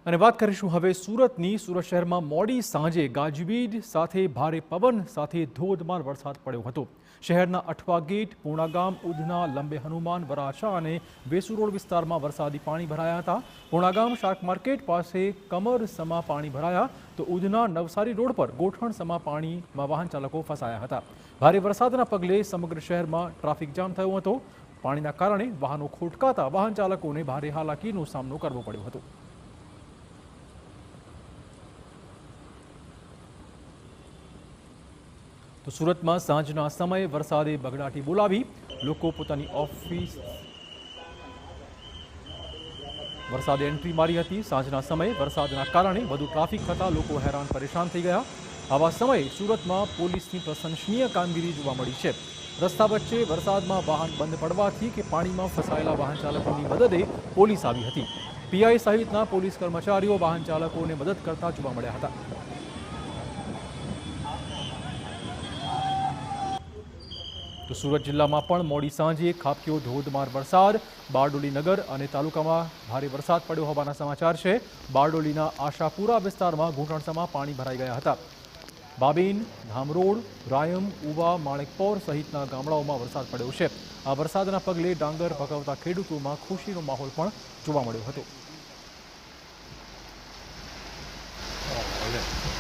અને વાત કરીશું હવે સુરતની. સુરત શહેરમાં મોડી સાંજે ગાજવીજ સાથે ભારે પવન સાથે ધોધમાર વરસાદ પડ્યો હતો. શહેરના અઠવા ગેટ, પૂર્ણાગામ, ઉધના, લંબે હનુમાન, વરાછા અને વેસુ રોડ વિસ્તારમાં વરસાદી પાણી ભરાયા હતા. પૂર્ણાગામ શાક માર્કેટ પાસે કમર સમા પાણી ભરાયા તો ઉધના નવસારી રોડ પર ગોઠણ સમા પાણીમાં વાહન ચાલકો ફસાયા હતા. ભારે વરસાદના પગલે સમગ્ર શહેરમાં ટ્રાફિક જામ થયો હતો. પાણીના કારણે વાહનો ખોટકાતા વાહન ચાલકોને ભારે હાલાકીનો સામનો કરવો પડ્યો હતો. તો સુરતમાં સાંજના સમયે વરસાદે બગડાટી બોલાવી. લોકો પોતાની ઓફિસ વરસાદે એન્ટ્રી મારી હતી. સાંજના સમયે વરસાદના કારણે વધુ ટ્રાફિક થતાં લોકો હેરાન પરેશાન થઈ ગયા. આવા સમયે સુરતમાં પોલીસની પ્રશંસનીય કામગીરી જોવા મળી છે. રસ્તા વચ્ચે વરસાદમાં વાહન બંધ પડવાથી કે પાણીમાં ફસાયેલા વાહન ચાલકોની મદદે પોલીસ આવી હતી. પીઆઈ સહિતના પોલીસ કર્મચારીઓ વાહન ચાલકોને મદદ કરતા જોવા મળ્યા હતા. તો સુરત જિલ્લામાં પણ મોડી સાંજે ખાબક્યો ધોધમાર વરસાદ. બારડોલી નગર અને તાલુકામાં ભારે વરસાદ પડ્યો હોવાના સમાચાર છે. બારડોલીના આશાપુરા વિસ્તારમાં ઘૂંટણસમાં પાણી ભરાઈ ગયા હતા. બાબેન, ધામરોડ, રાયમ, ઉવા, માણેકપોર સહિતના ગામડાઓમાં વરસાદ પડ્યો છે. આ વરસાદના પગલે ડાંગર પકવતા ખેડૂતોમાં ખુશીનો માહોલ પણ જોવા મળ્યો હતો.